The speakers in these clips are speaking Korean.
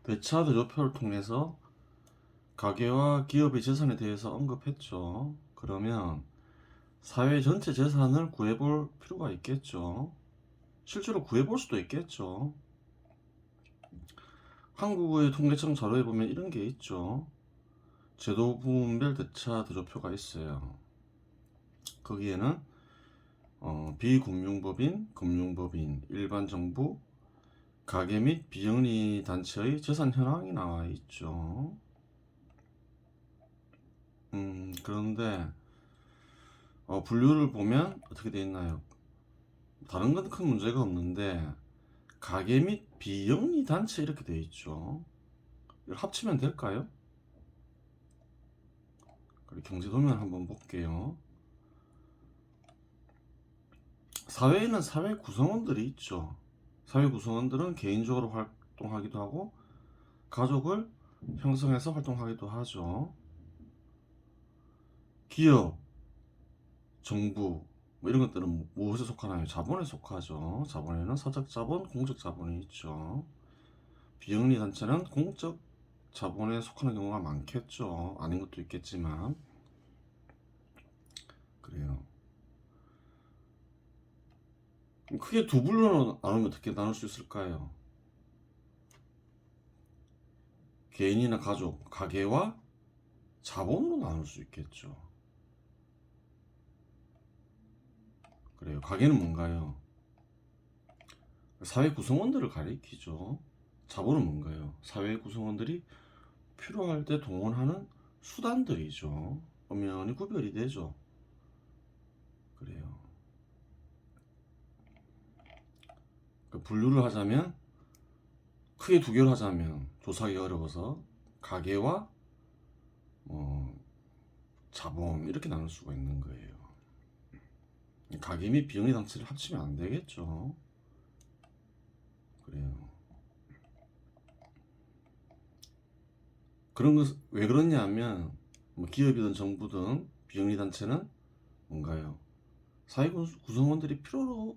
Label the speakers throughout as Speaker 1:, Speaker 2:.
Speaker 1: 대차 대조표를 통해서 가계와 기업의 재산에 대해서 언급했죠. 그러면 사회 전체 재산을 구해볼 필요가 있겠죠. 실제로 구해볼 수도 있겠죠. 한국의 통계청 자료에 보면 이런 게 있죠. 제도 부문별 대차 대조표가 있어요. 거기에는 비금융법인, 금융법인, 일반 정부, 가계 및 비영리 단체의 재산 현황이 나와 있죠. 그런데 분류를 보면 어떻게 되어 있나요? 다른 건 큰 문제가 없는데 가계 및 비영리 단체 이렇게 되어 있죠. 이걸 합치면 될까요? 그리고 경제도면 한번 볼게요. 사회에는 사회 구성원들이 있죠. 사회 구성원들은 개인적으로 활동하기도 하고 가족을 형성해서 활동하기도 하죠. 기업, 정부 뭐 이런 것들은 무엇에 속하나요? 자본에 속하죠. 자본에는 사적 자본, 공적 자본이 있죠. 비영리 단체는 공적 자본에 속하는 경우가 많겠죠. 아닌 것도 있겠지만 그래요. 그럼 크게 두 분류로 나누면 어떻게 나눌 수 있을까요? 개인이나 가족, 가계와 자본으로 나눌 수 있겠죠. 그래요. 가계는 뭔가요? 사회 구성원들을 가리키죠. 자본은 뭔가요? 사회 구성원들이 필요할 때 동원하는 수단들이죠. 엄연히 구별이 되죠. 그래요. 분류를 하자면 크게 두 개로 하자면 조사하기 어려워서 가계와 자본 이렇게 나눌 수가 있는 거예요. 가계 및 비영리 단체를 합치면 안 되겠죠. 그래요. 그런 것 왜 그러냐면 뭐 기업이든 정부든 비영리 단체는 뭔가요? 사회 구성원들이 필요한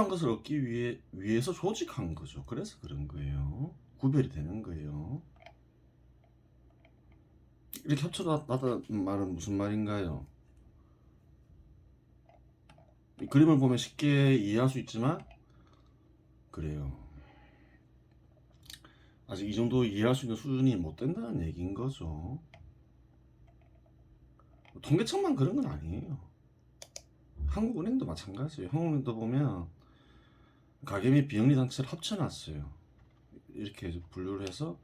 Speaker 1: 것을 얻기 위해서 조직한 거죠. 그래서 그런 거예요. 구별이 되는 거예요. 이렇게 합쳐놨다는 말은 무슨 말인가요? 이 그림을 보면 쉽게 이해할 수 있지만 그래요. 아직 이 정도 이해할 수 있는 수준이 못 된다는 얘기인 거죠. 통계청만 그런 건 아니에요. 한국은행도 마찬가지예요. 한국은행도 보면 가계 및 비영리 단체를 합쳐놨어요. 이렇게 분류를 해서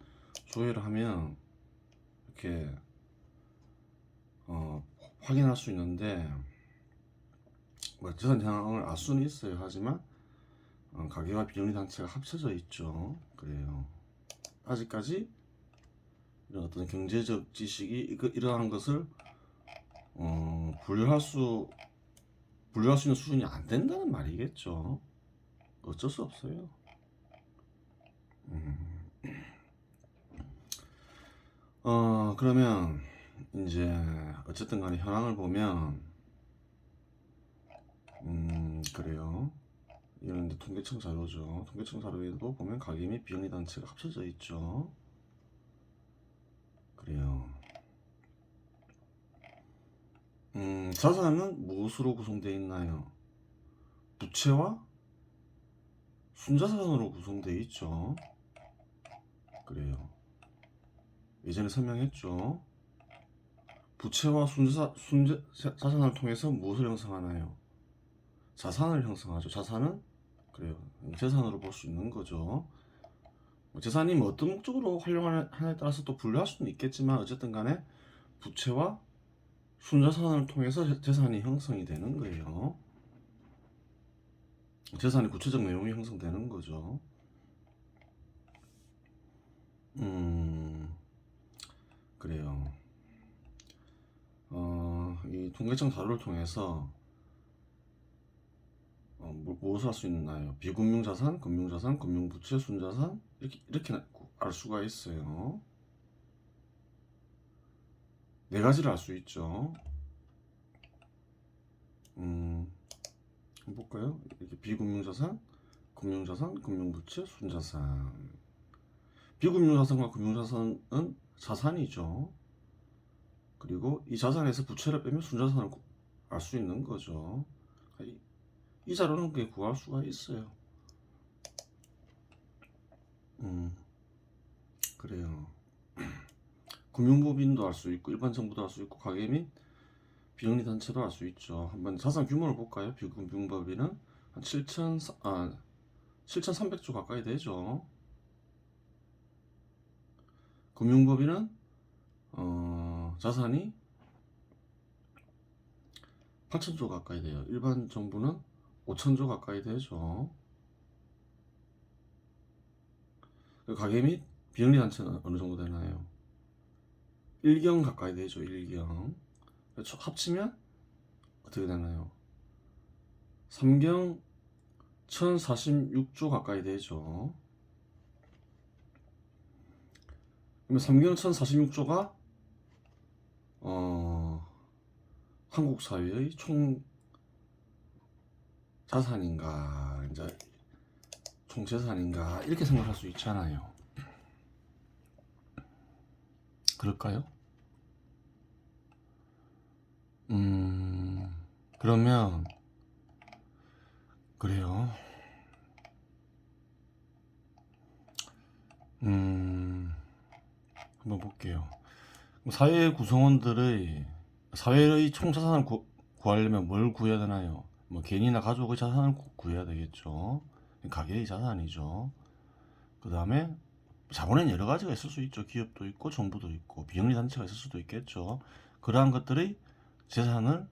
Speaker 1: 조회를 하면 이렇게 확인할 수 있는데 뭐 재산 현황을 알 수는 있어요. 하지만 가계와 비영리 단체가 합쳐져 있죠. 그래요. 아직까지 이런 어떤 경제적 지식이 이러한 것을 분류할 수 있는 수준이 안 된다는 말이겠죠. 어쩔 수 없어요. 그러면 이제 어쨌든 간에 현황을 보면 그래요. 이건 이제 통계청 자료죠. 통계청 자료에도 보면 가계 및 비영리 단체가 합쳐져 있죠. 그래요. 자산은 무엇으로 구성되어 있나요? 부채와 순자산으로 구성되어 있죠. 그래요. 예전에 설명했죠. 부채와 자산을 통해서 무엇을 형성하나요? 자산을 형성하죠. 자산은 그래요. 재산으로 볼 수 있는 거죠. 재산이 뭐 어떤 목적으로 활용하냐에 따라서 또 분류할 수는 있겠지만 어쨌든 간에 부채와 순자산을 통해서 재산이 형성이 되는 거예요. 재산의 구체적 내용이 형성되는 거죠. 그래요. 이 통계청 자료를 통해서 무엇을 할 수 있나요? 비금융자산, 금융자산, 금융부채, 순자산 이렇게 알 수가 있어요. 네 가지를 알 수 있죠. 한번 볼까요? 이렇게 비금융자산, 금융자산, 금융부채, 순자산. 비금융자산과 금융자산은 자산이죠. 그리고 이 자산에서 부채를 빼면 순자산을 알 수 있는 거죠. 이 자료는 그게 구할 수가 있어요. 그래요. 금융법인도 알 수 있고 일반 정부도 알 수 있고 가계 및 비영리 단체도 알 수 있죠. 한번 자산 규모를 볼까요? 비금융법인은 한 7,300조 가까이 되죠. 금융법인은 자산이 8,000조 가까이 돼요. 일반 정부는 5,000조 가까이 되죠. 가계 및 비영리 단체는 어느 정도 되나요? 1경 가까이 되죠. 1경. 합치면 어떻게 되나요? 3경 1046조 가까이 되죠. 그러면 3경 1046조가 한국 사회의 총 자산인가 이제 총 재산인가 이렇게 생각할 수 있잖아요. 그럴까요? 그러면 그래요. 한번 볼게요. 사회 구성원들의 사회의 총 자산을 구하려면 뭘 구해야 되나요? 뭐 개인이나 가족의 자산을 구해야 되겠죠. 가계의 자산이죠. 그 다음에 자본에는 여러 가지가 있을 수 있죠. 기업도 있고 정부도 있고 비영리 단체가 있을 수도 있겠죠. 그러한 것들의 재산을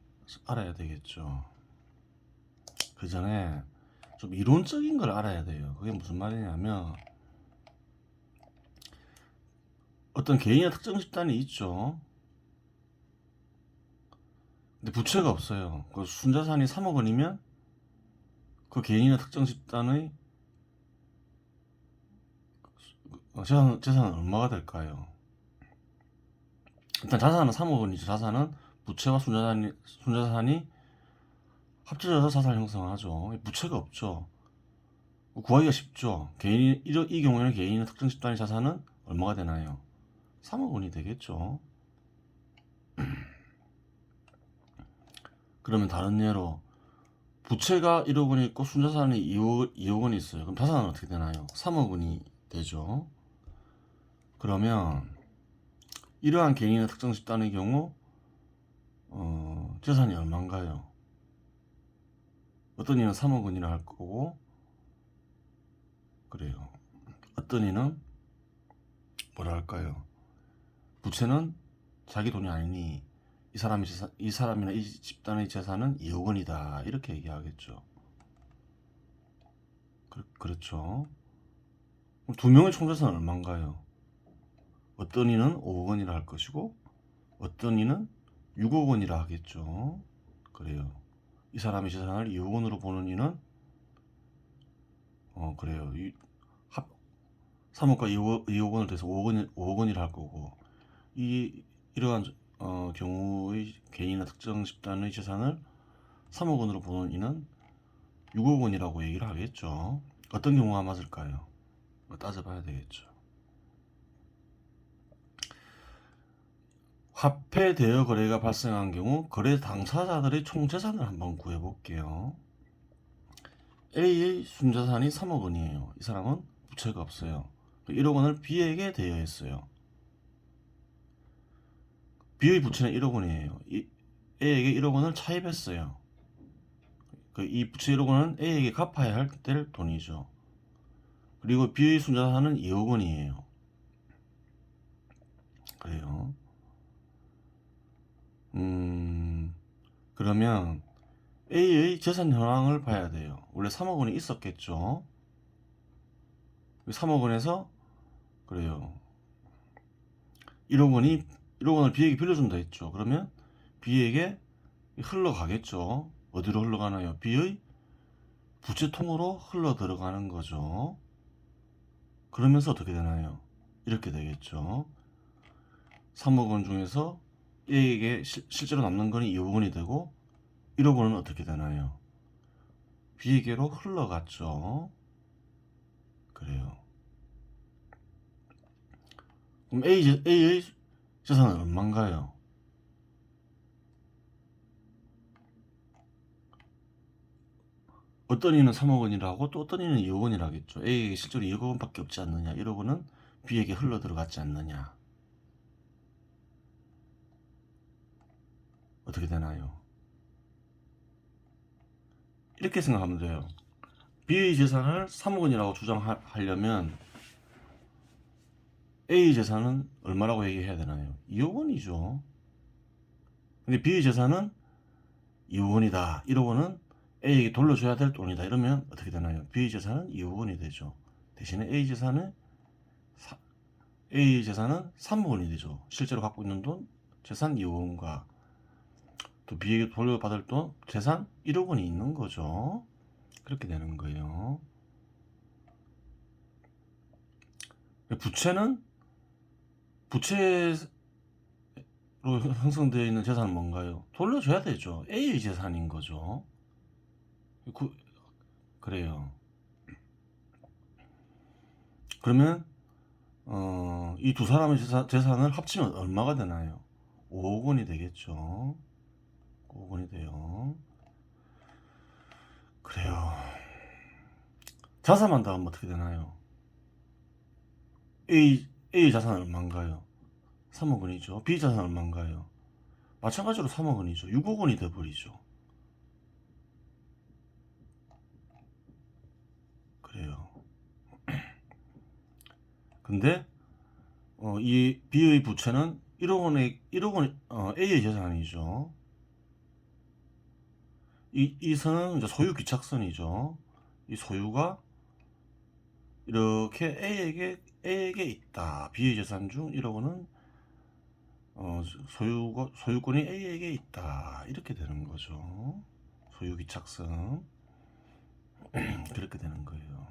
Speaker 1: 알아야 되겠죠. 그 전에 좀 이론적인 걸 알아야 돼요. 그게 무슨 말이냐면 어떤 개인의 특정 집단이 있죠. 근데 부채가 없어요. 그 순자산이 3억 원이면 그 개인의 특정 집단의 재산은 얼마가 될까요? 일단 자산은 3억 원이죠. 자산은 부채와 순자산이 합쳐져서 자산을 형성하죠. 부채가 없죠. 구하기가 쉽죠. 이 경우에는 개인의 특정 집단의 자산은 얼마가 되나요? 3억 원이 되겠죠. 그러면 다른 예로 부채가 1억 원이 있고 순자산이 2억 원이 있어요. 그럼 자산은 어떻게 되나요? 3억 원이 되죠. 그러면 이러한 개인의 특정 집단의 경우 재산이 얼마인가요? 어떤 이는 3억 원이라 할 거고 그래요. 어떤 이는 뭐라 할까요? 부채는 자기 돈이 아니니 이 사람이나 이 집단의 재산은 2억 원이다 이렇게 얘기하겠죠. 그렇죠. 그럼 두 명의 총재산은 얼마인가요? 어떤 이는 5억 원이라 할 것이고 어떤 이는 6억 원이라 하겠죠. 그래요. 이 사람의 재산을 2억 원으로 보는 이는 그래요. 3억과 2억 원을 돼서 5억 원이라 할 거고 이러한 경우의 개인이나 특정 집단의 재산을 3억 원으로 보는 이는 6억 원이라고 얘기를 하겠죠. 어떤 경우가 맞을까요? 따져봐야 되겠죠. 화폐 대여 거래가 발생한 경우 거래 당사자들의 총 재산을 한번 구해볼게요. A의 순자산이 3억 원이에요. 이 사람은 부채가 없어요. 1억 원을 B에게 대여했어요. B의 부채는 1억 원이에요. A에게 1억 원을 차입했어요. 이 부채 1억 원은 A에게 갚아야 될 돈이죠. 그리고 B의 순자산은 2억 원이에요. 그래요. 그러면 A의 재산 현황을 봐야 돼요. 원래 3억 원이 있었겠죠. 3억 원에서 그래요. 1억 원을 B에게 빌려준다 했죠. 그러면 B에게 흘러가겠죠. 어디로 흘러가나요? B의 부채통으로 흘러 들어가는 거죠. 그러면서 어떻게 되나요? 이렇게 되겠죠. 3억 원 중에서 A에게 실제로 남는 거는 2억 원이 되고 1억 원은 어떻게 되나요? B에게로 흘러갔죠. 그래요. 그럼 A의 재산은 얼마인가요? 어떤 이는 3억 원이라고 또 어떤 이는 2억 원이라겠죠. A에게 실제로 2억 원밖에 없지 않느냐. 1억 원은 B에게 흘러 들어갔지 않느냐. 어떻게 되나요? 이렇게 생각하면 돼요. B의 재산을 3억 원이라고 주장하려면 A 재산은 얼마라고 얘기해야 되나요? 2억 원이죠. 근데 B의 재산은 2억 원이다. 1억 원은 A에게 돌려줘야 될 돈이다. 이러면 어떻게 되나요? B의 재산은 2억 원이 되죠. 대신에 A 재산은 3억 원이 되죠. 실제로 갖고 있는 돈 재산 2억 원과 또 B에게 돌려받을 돈 재산 1억 원이 있는 거죠. 그렇게 되는 거예요. 부채로 형성되어 있는 재산은 뭔가요? 돌려줘야 되죠. A의 재산인 거죠. 그래요. 그러면 이 두 사람의 재산을 합치면 얼마가 되나요? 5억 원이 되겠죠. 5억 원이 돼요. 그래요. 자산만 더하면 어떻게 되나요? A 자산은 얼마인가요? 3억 원이죠. B 자산은 얼마인가요? 마찬가지로 3억 원이죠. 6억 원이 돼버리죠. 그래요. 근데 이 B의 부채는 1억 원, A의 재산이죠. 이 선은 이제 소유 기착선이죠. 이 소유가 이렇게 A에게 있다. B의 재산 중 1억 원은 소유권이 A에게 있다. 이렇게 되는 거죠. 소유 기착선. 그렇게 되는 거예요.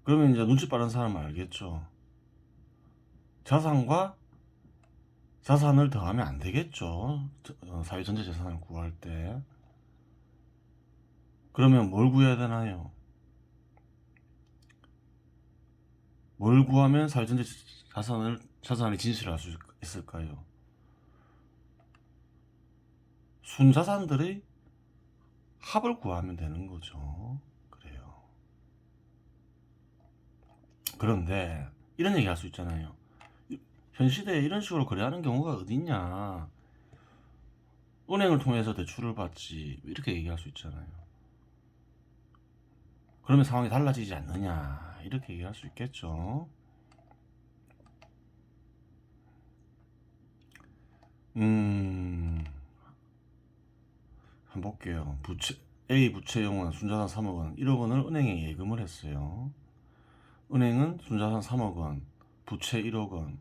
Speaker 1: 그러면 이제 눈치 빠른 사람은 알겠죠. 자산과 자산을 더하면 안 되겠죠. 사회 전체 재산을 구할 때. 그러면 뭘 구해야 되나요? 뭘 구하면 사회 전체 자산의 진실을 알 수 있을까요? 순자산들의 합을 구하면 되는 거죠. 그래요. 그런데 이런 얘기 할 수 있잖아요. 현 시대에 이런 식으로 거래하는 경우가 어딨냐. 은행을 통해서 대출을 받지. 이렇게 얘기할 수 있잖아요. 그러면 상황이 달라지지 않느냐. 이렇게 얘기할 수 있겠죠. 한번 볼게요. A 부채용은 순자산 3억 원, 1억 원을 은행에 예금을 했어요. 은행은 순자산 3억 원, 부채 1억 원.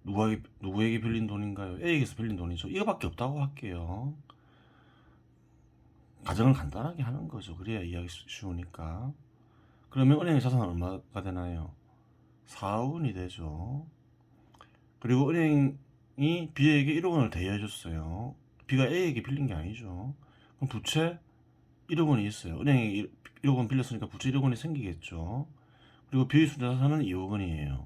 Speaker 1: 누구에게 빌린 돈인가요? A에게서 빌린 돈이죠. 이거밖에 없다고 할게요. 가정을 간단하게 하는 거죠. 그래야 이해하기 쉬우니까. 그러면 은행의 자산은 얼마가 되나요? 4억 원이 되죠. 그리고 은행이 B에게 1억 원을 대여해 줬어요. B가 A에게 빌린 게 아니죠. 그럼 부채 1억 원이 있어요. 은행에 1억 원 빌렸으니까 부채 1억 원이 생기겠죠. 그리고 B의 순자산은 2억 원이에요.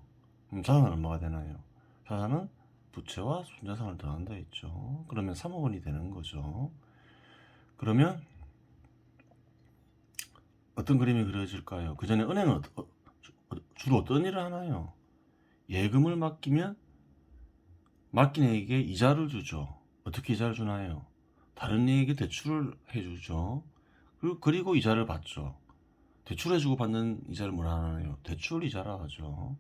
Speaker 1: 그럼 자산은 얼마가 되나요? 자산은 부채와 순자산을 더한다 했죠. 그러면 3억 원이 되는 거죠. 그러면 어떤 그림이 그려질까요? 그 전에 은행은 주로 어떤 일을 하나요? 예금을 맡기면 맡긴 이에게 이자를 주죠. 어떻게 이자를 주나요? 다른 이에게 대출을 해주죠. 그리고 이자를 받죠. 대출해주고 받는 이자를 뭐라 하나요? 대출 이자라 하죠.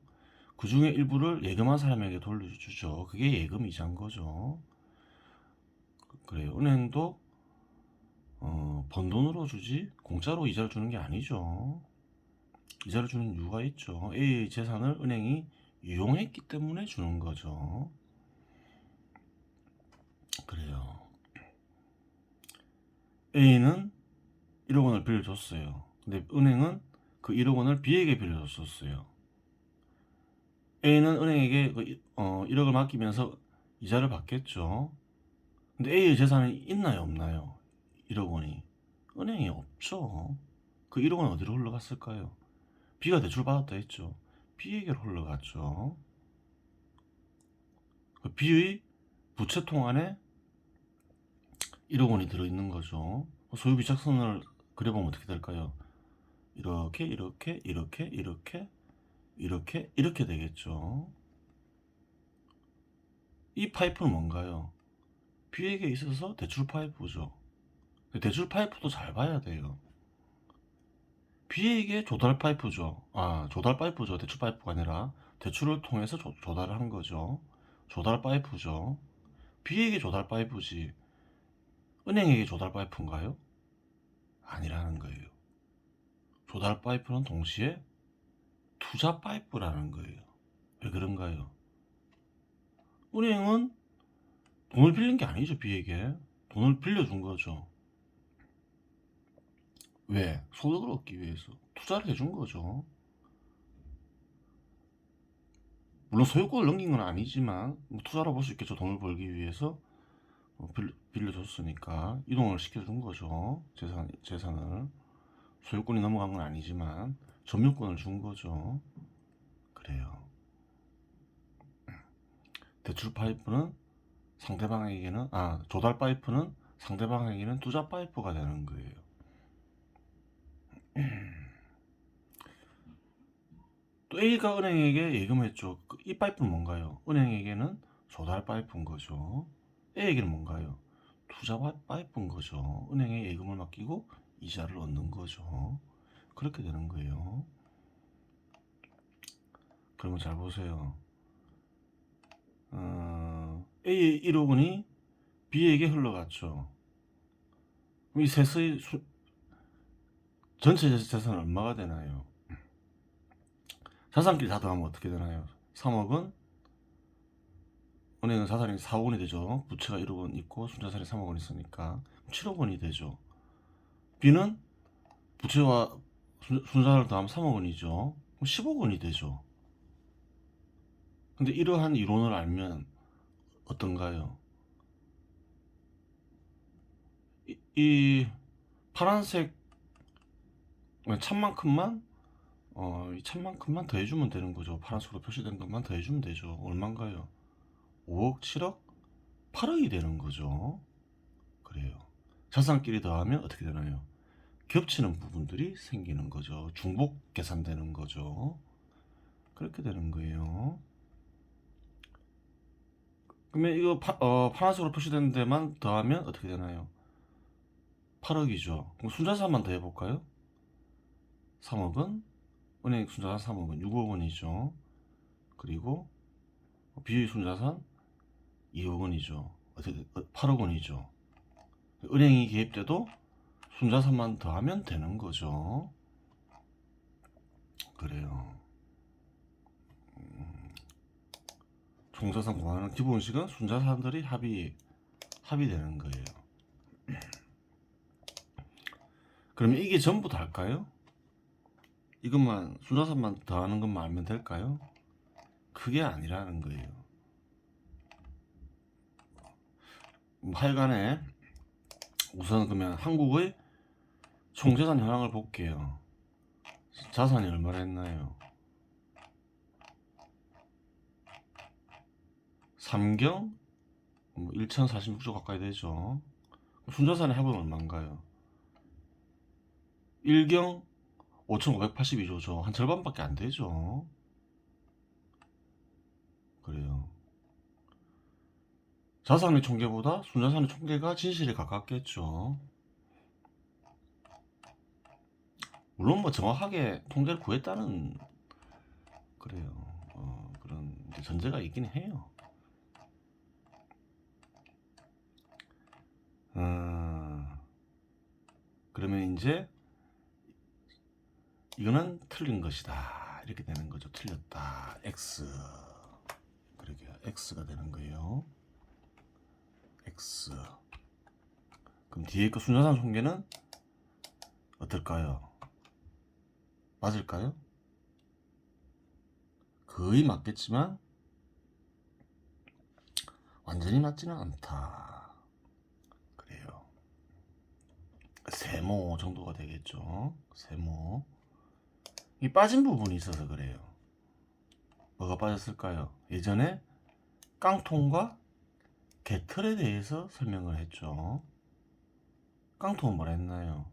Speaker 1: 그 중에 일부를 예금한 사람에게 돌려주죠. 그게 예금 이자인 거죠. 그래요. 은행도 번 돈으로 주지 공짜로 이자를 주는 게 아니죠. 이자를 주는 이유가 있죠. A의 재산을 은행이 이용했기 때문에 주는 거죠. 그래요. A는 1억 원을 빌려줬어요. 근데 은행은 그 1억 원을 B에게 빌려줬었어요. A는 은행에게 1억을 맡기면서 이자를 받겠죠. 근데 A의 재산이 있나요, 없나요? 1억 원이. 은행에 없죠. 그 1억 원 어디로 흘러갔을까요? B가 대출 받았다 했죠. B에게로 흘러갔죠. B의 부채통 안에 1억 원이 들어있는 거죠. 소유 비착선을 그려보면 어떻게 될까요? 이렇게 이렇게 이렇게 이렇게 이렇게 이렇게 되겠죠. 이 파이프는 뭔가요? B에게 있어서 대출 파이프죠. 대출 파이프도 잘 봐야 돼요. B에게 조달 파이프죠. 조달 파이프죠. 대출 파이프가 아니라 대출을 통해서 조달을 한 거죠. 조달 파이프죠. B에게 조달 파이프지 은행에게 조달 파이프인가요? 아니라는 거예요. 조달 파이프는 동시에 투자 파이프라는 거예요. 왜 그런가요? 은행은 돈을 빌린 게 아니죠. B에게 돈을 빌려준 거죠. 왜? 소득을 얻기 위해서 투자를 해준 거죠. 물론 소유권을 넘긴 건 아니지만 투자로 볼 수 있겠죠. 돈을 벌기 위해서 빌려줬으니까 이동을 시켜준 거죠. 재산을 소유권이 넘어간 건 아니지만 점유권을 준 거죠. 그래요. 대출 파이프는 상대방에게는 조달 파이프는 상대방에게는 투자 파이프가 되는 거예요. 또 A가 은행에게 예금했죠. 이 파이프는 뭔가요? 은행에게는 조달 파이프인 거죠. A에게는 뭔가요? 투자 파이프인 거죠. 은행에 예금을 맡기고 이자를 얻는 거죠. 그렇게 되는 거예요. 그러면 잘 보세요. A의 1억 원이 B에게 흘러갔죠. 그럼 이 셋의 전체 재산은 얼마가 되나요? 자산끼리 다 더하면 어떻게 되나요? 3억은 은행은 자산이 4억 원이 되죠. 부채가 1억 원 있고 순자산이 3억 원 있으니까 7억 원이 되죠. B는 부채와 순자산을 더하면 3억 원이죠. 그럼 10억 원이 되죠. 근데 이러한 이론을 알면 어떤가요? 이 파란색 찬만큼만 이 찬만큼만 더해주면 되는 거죠. 파란색으로 표시된 것만 더해주면 되죠. 얼마인가요? 5억, 7억, 8억이 되는 거죠. 그래요. 자산끼리 더하면 어떻게 되나요? 겹치는 부분들이 생기는 거죠. 중복 계산되는 거죠. 그렇게 되는 거예요. 그러면 이거 파란색으로 표시된 데만 더하면 어떻게 되나요? 8억이죠. 그럼 순자산만 더해볼까요? 3억은 은행 순자산 3억은 6억 원이죠. 그리고 비의 순자산 2억 원이죠. 8억 원이죠. 은행이 개입돼도 순자산만 더하면 되는 거죠. 그래요. 총자산 공하는 기본식은 순자산들이 합의되는 거예요. 그러면 이게 전부 다일까요? 이것만 순자산만 더하는 것만 알면 될까요? 그게 아니라는 거예요. 하여간에 우선 그러면 한국의 총재산 현황을 볼게요. 자산이 얼마나 했나요? 3경 1046조 가까이 되죠. 순자산의 합은 얼마인가요? 1경 5582조죠. 한 절반밖에 안 되죠. 그래요. 자산의 총계보다 순자산의 총계가 진실에 가깝겠죠. 물론 뭐 정확하게 통계를 구했다는 그래요. 그런 전제가 있긴 해요. 그러면 이제 이거는 틀린 것이다 이렇게 되는 거죠. 틀렸다. X. 그러게 X가 되는 거예요. X. 그럼 뒤에 거 순자산 총계는 어떨까요? 맞을까요? 거의 맞겠지만 완전히 맞지는 않다. 그래요. 세모 정도가 되겠죠. 세모. 이 빠진 부분이 있어서 그래요. 뭐가 빠졌을까요? 예전에 깡통과 개털에 대해서 설명을 했죠. 깡통은 뭐라 했나요?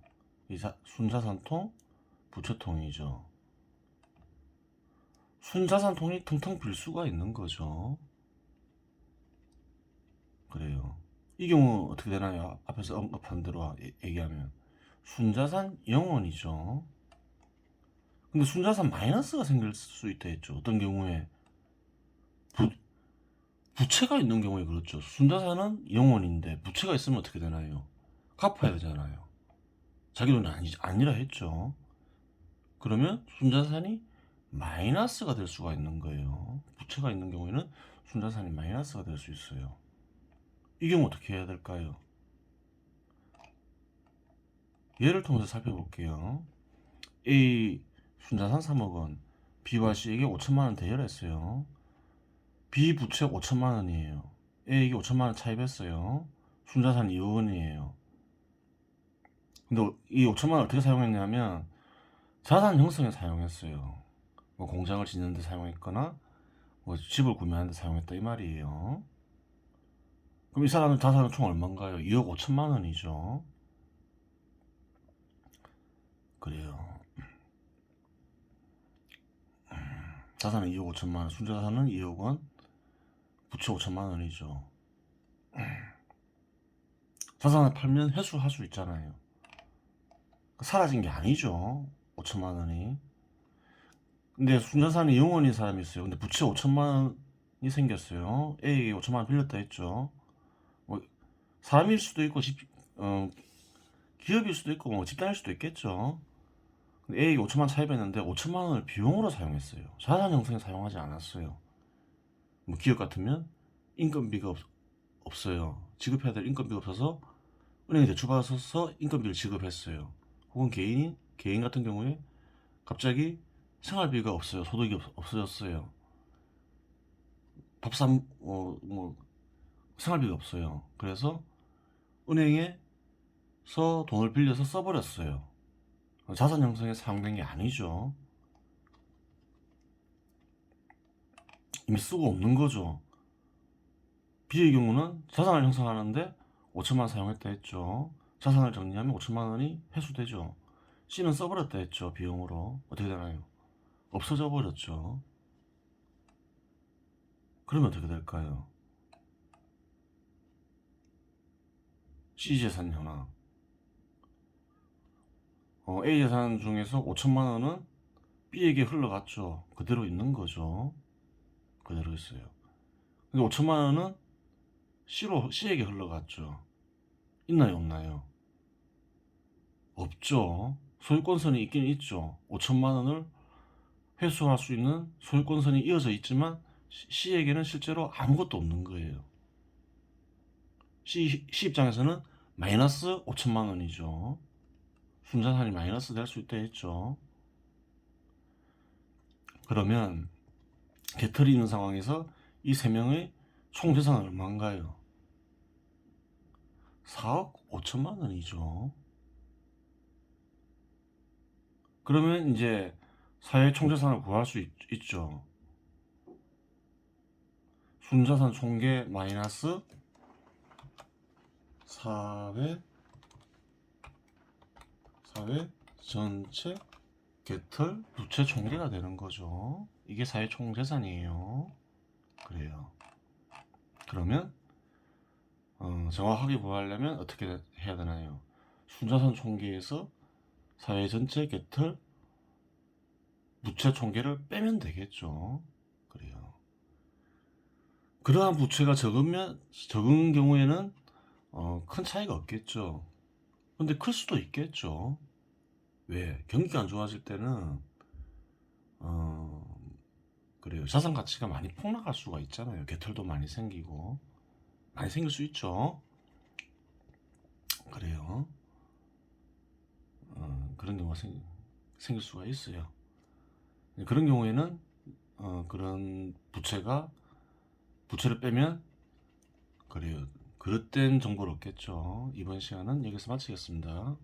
Speaker 1: 순자산통, 부채통이죠. 순자산통이 텅텅 빌 수가 있는 거죠. 그래요. 이 경우 어떻게 되나요? 앞에서 언급한 대로 얘기하면 순자산 영원이죠. 근데 순자산 마이너스가 생길 수 있다 했죠. 어떤 경우에 부채가 있는 경우에 그렇죠. 순자산은 영원인데 부채가 있으면 어떻게 되나요? 갚아야 되잖아요. 자기 돈이 아니라 했죠. 그러면 순자산이 마이너스가 될 수가 있는 거예요. 부채가 있는 경우에는 순자산이 마이너스가 될 수 있어요. 이 경우 어떻게 해야 될까요? 예를 통해서 살펴볼게요. A 순자산 3억 원, B와 C에게 5천만 원 대여했어요. B 부채 5천만 원이에요. A에게 5천만 원 차입했어요. 순자산 2억 원이에요. 근데 이 5천만 원 어떻게 사용했냐면 자산 형성에 사용했어요. 뭐 공장을 짓는 데 사용했거나 뭐 집을 구매하는 데 사용했다 이 말이에요. 그럼 이 사람은 자산은 총 얼마인가요? 2억 5천만 원이죠. 그래요. 자산은 2억 5천만 원, 순자산은 2억 원, 부채 5천만 원이죠. 자산을 팔면 회수할 수 있잖아요. 사라진 게 아니죠. 5천만 원이. 근데 순자산이 영원인 사람이 있어요. 근데 부채 5천만 원이 생겼어요. A에게 5천만 원 빌렸다 했죠. 뭐 사람일 수도 있고 기업일 수도 있고 뭐 집단일 수도 있겠죠. 근데 A에게 5천만 원 차입했는데 5천만 원을 비용으로 사용했어요. 자산 형성에 사용하지 않았어요. 뭐 기업 같으면 인건비가 없어요. 지급해야 될 인건비가 없어서 은행에 대출받아서 인건비를 지급했어요. 혹은 개인 같은 경우에 갑자기 생활비가 없어요. 소득이 없어졌어요. 뭐 생활비가 없어요. 그래서 은행에서 돈을 빌려서 써버렸어요. 자산 형성에 사용된 게 아니죠. 이미 쓰고 없는 거죠. B의 경우는 자산을 형성하는데 5천만 원 사용했다 했죠. 자산을 정리하면 5천만 원이 회수되죠. C는 써버렸다 했죠. 비용으로. 어떻게 되나요? 없어져 버렸죠. 그러면 어떻게 될까요? C 재산 현황. A 재산 중에서 5천만 원은 B에게 흘러갔죠. 그대로 있는 거죠. 그대로 있어요. 근데 5천만 원은 C에게 흘러갔죠. 있나요, 없나요? 없죠. 소유권선이 있긴 있죠. 5천만 원을 회수할 수 있는 소유권선이 이어져 있지만 C에게는 실제로 아무것도 없는 거예요. C 입장에서는 마이너스 5천만 원이죠. 순자산이 마이너스 될 수 있다 했죠. 그러면 개털이 있는 상황에서 이 세 명의 총 재산은 얼마인가요? 4억 5천만 원이죠. 그러면 이제 사회 총재산을 구할 수 있죠. 순자산 총계 마이너스 사회 전체 개털 부채 총계가 되는 거죠. 이게 사회 총재산이에요. 그래요. 그러면 정확하게 구하려면 어떻게 해야 되나요? 순자산 총계에서 사회 전체 개털 부채 총계를 빼면 되겠죠. 그래요. 그러한 부채가 적은 경우에는 큰 차이가 없겠죠. 근데 클 수도 있겠죠. 왜? 경기가 안 좋아질 때는 그래요. 자산 가치가 많이 폭락할 수가 있잖아요. 개털도 많이 생기고 많이 생길 수 있죠. 그래요. 그런 경우가 생길 수가 있어요. 그런 경우에는 그런 부채를 빼면 그래요. 그릇된 정보를 얻겠죠. 이번 시간은 여기서 마치겠습니다.